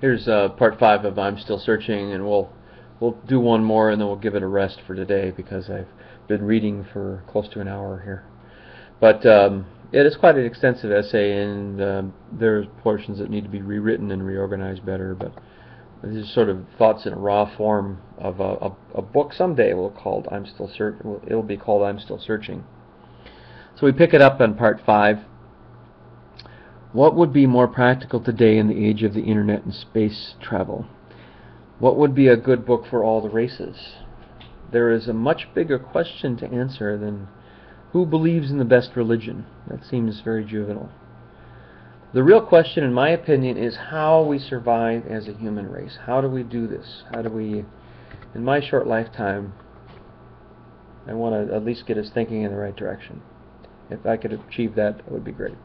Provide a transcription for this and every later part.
Here's part 5 of I'm Still Searching, and we'll do one more and then we'll give it a rest for today because I've been reading for close to an hour here. But it is quite an extensive essay, and there's portions that need to be rewritten and reorganized better. But these are sort of thoughts in a raw form of a book someday will called I'm Still Searching. It'll be called I'm Still Searching. So we pick it up on part 5. What would be more practical today in the age of the internet and space travel? What would be a good book for all the races? There is a much bigger question to answer than who believes in the best religion. That seems very juvenile. The real question, in my opinion, is how we survive as a human race. How do we do this? How do we, in my short lifetime, I want to at least get us thinking in the right direction. If I could achieve that, that would be great.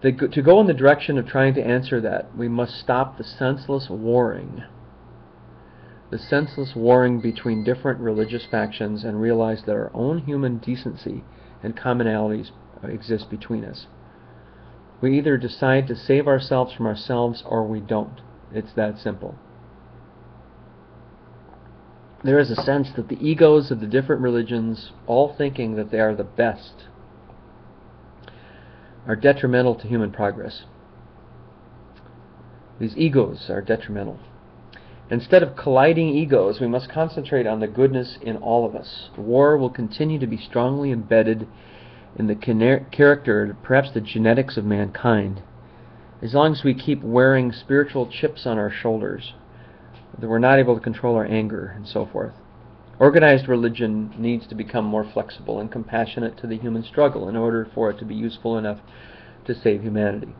To go in the direction of trying to answer that, we must stop the senseless warring. The senseless warring between different religious factions and realize that our own human decency and commonalities exist between us. We either decide to save ourselves from ourselves or we don't. It's that simple. There is a sense that the egos of the different religions, all thinking that they are the best, are detrimental to human progress. These egos are detrimental. Instead of colliding egos, we must concentrate on the goodness in all of us. War will continue to be strongly embedded in the character, perhaps the genetics of mankind, as long as we keep wearing spiritual chips on our shoulders, that we're not able to control our anger and so forth. Organized religion needs to become more flexible and compassionate to the human struggle in order for it to be useful enough to save humanity.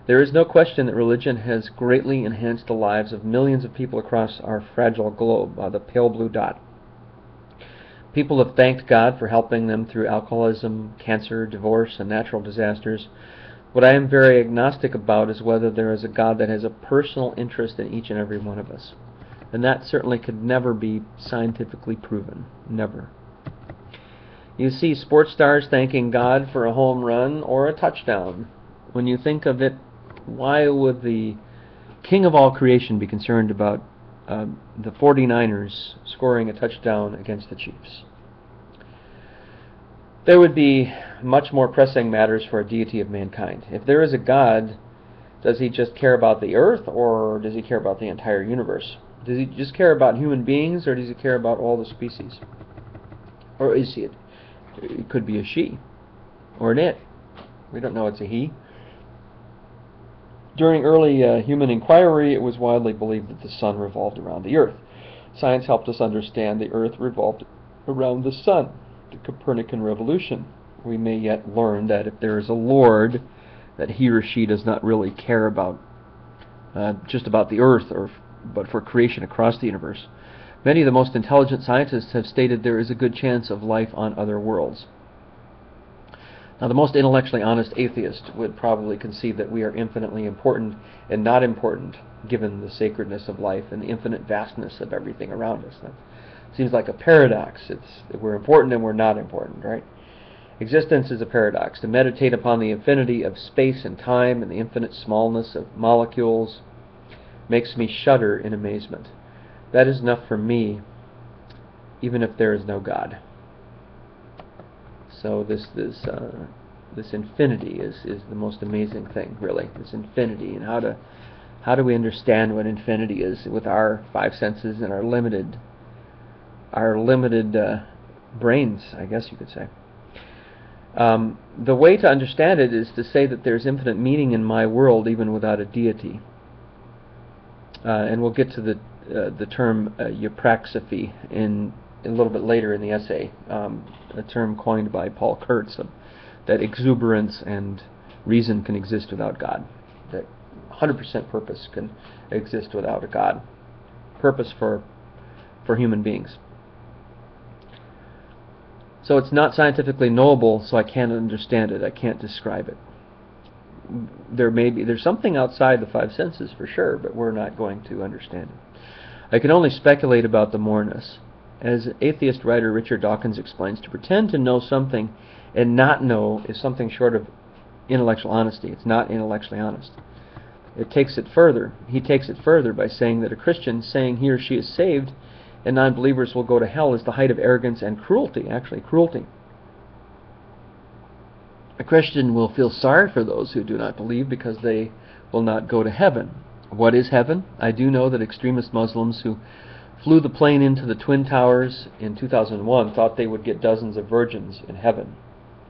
There is no question that religion has greatly enhanced the lives of millions of people across our fragile globe, the pale blue dot. People have thanked God for helping them through alcoholism, cancer, divorce, and natural disasters. What I am very agnostic about is whether there is a God that has a personal interest in each and every one of us. And that certainly could never be scientifically proven. Never. You see sports stars thanking God for a home run or a touchdown. When you think of it, why would the king of all creation be concerned about the 49ers scoring a touchdown against the Chiefs? There would be much more pressing matters for a deity of mankind. If there is a God, does he just care about the earth, or does he care about the entire universe? Does he just care about human beings, or does he care about all the species? Or is he? It could be a she, or an it. We don't know it's a he. During early human inquiry, it was widely believed that the sun revolved around the earth. Science helped us understand the earth revolved around the sun, the Copernican revolution. We may yet learn that if there is a Lord, that he or she does not really care about just about the earth, but for creation across the universe. Many of the most intelligent scientists have stated there is a good chance of life on other worlds. Now, the most intellectually honest atheist would probably concede that we are infinitely important and not important, given the sacredness of life and the infinite vastness of everything around us. That seems like a paradox. We're important and we're not important, right? Existence is a paradox. To meditate upon the infinity of space and time and the infinite smallness of molecules makes me shudder in amazement. That is enough for me, even if there is no God. So this infinity is the most amazing thing, really. This infinity, and how do we understand what infinity is with our five senses and our limited brains, I guess you could say. The way to understand it is to say that there's infinite meaning in my world, even without a deity. And we'll get to the term eupraxiphy in a little bit later in the essay, a term coined by Paul Kurtz, that exuberance and reason can exist without God, that 100% purpose can exist without a God, purpose for human beings. So it's not scientifically knowable, so I can't understand it, I can't describe it. There's something outside the five senses for sure, but we're not going to understand it. I can only speculate about the moreness. As atheist writer Richard Dawkins explains, to pretend to know something and not know is something short of intellectual honesty. It's not intellectually honest. it takes it further. He takes it further by saying that a Christian saying he or she is saved and non-believers will go to hell is the height of arrogance and cruelty, actually cruelty. A Christian will feel sorry for those who do not believe because they will not go to heaven. What is heaven? I do know that extremist Muslims who flew the plane into the Twin Towers in 2001 thought they would get dozens of virgins in heaven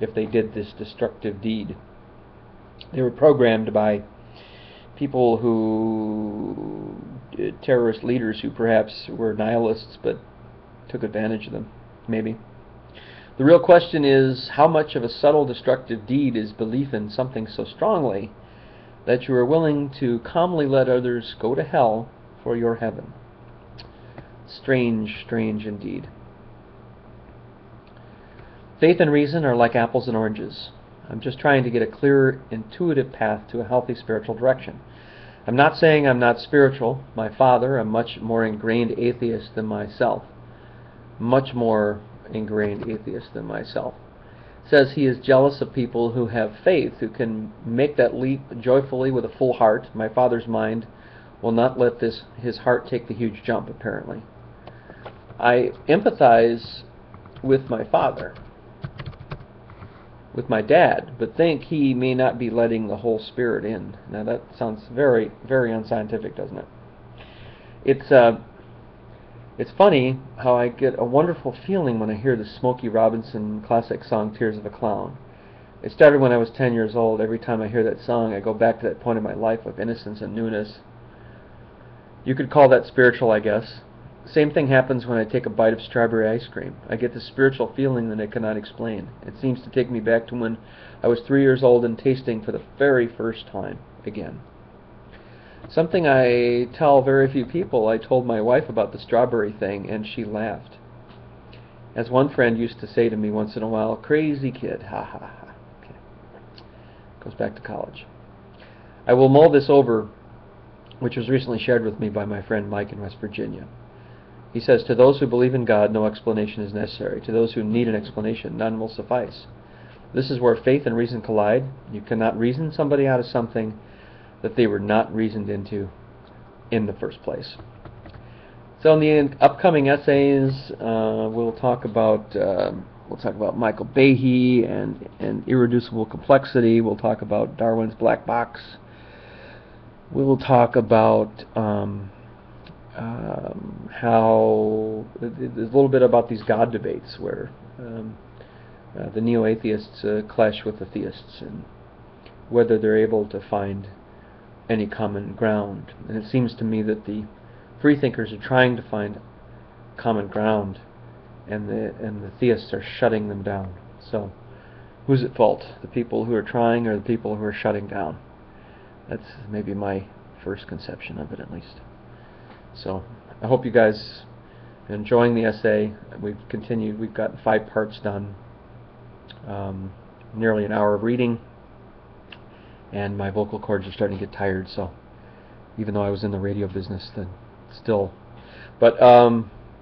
if they did this destructive deed. They were programmed by people who, terrorist leaders who perhaps were nihilists but took advantage of them, maybe. The real question is, how much of a subtle destructive deed is belief in something so strongly that you are willing to calmly let others go to hell for your heaven? Strange, strange indeed. Faith and reason are like apples and oranges. I'm just trying to get a clearer, intuitive path to a healthy spiritual direction. I'm not saying I'm not spiritual. My father, a much more ingrained atheist than myself, much more ingrained atheist than myself, says he is jealous of people who have faith, who can make that leap joyfully with a full heart. My father's mind will not let his heart take the huge jump, apparently. I empathize with my father, with my dad, but think he may not be letting the whole spirit in. Now that sounds very, very unscientific, doesn't it? It's funny how I get a wonderful feeling when I hear the Smokey Robinson classic song, Tears of a Clown. It started when I was 10 years old. Every time I hear that song, I go back to that point in my life of innocence and newness. You could call that spiritual, I guess. Same thing happens when I take a bite of strawberry ice cream. I get this spiritual feeling that I cannot explain. It seems to take me back to when I was 3 years old and tasting for the very first time again. Something I tell very few people. I told my wife about the strawberry thing, and she laughed. As one friend used to say to me once in a while, crazy kid, ha ha ha. Okay. Goes back to college. I will mull this over, which was recently shared with me by my friend Mike in West Virginia. He says, to those who believe in God, no explanation is necessary. To those who need an explanation, none will suffice. This is where faith and reason collide. You cannot reason somebody out of something that they were not reasoned into in the first place. So in the upcoming essays, we'll talk about Michael Behe and irreducible complexity. We'll talk about Darwin's black box. We'll talk about how there's a little bit about these God debates where the neo-atheists clash with the theists and whether they're able to find any common ground. And it seems to me that the freethinkers are trying to find common ground, and the theists are shutting them down. So, who's at fault? The people who are trying, or the people who are shutting down? That's maybe my first conception of it, at least. So, I hope you guys are enjoying the essay. We've continued. We've gotten 5 parts done. Nearly an hour of reading. And my vocal cords are starting to get tired, so even though I was in the radio business, then still. But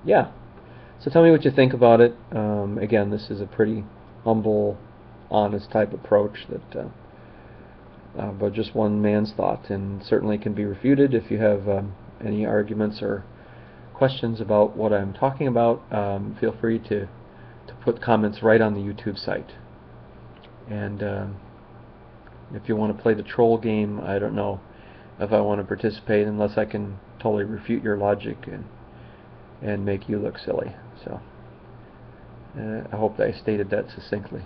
yeah, so tell me what you think about it. Again, this is a pretty humble, honest type approach that but just one man's thought, and certainly can be refuted. If you have any arguments or questions about what I'm talking about, feel free to put comments right on the YouTube site. And if you want to play the troll game, I don't know if I want to participate unless I can totally refute your logic and make you look silly. So I hope that I stated that succinctly.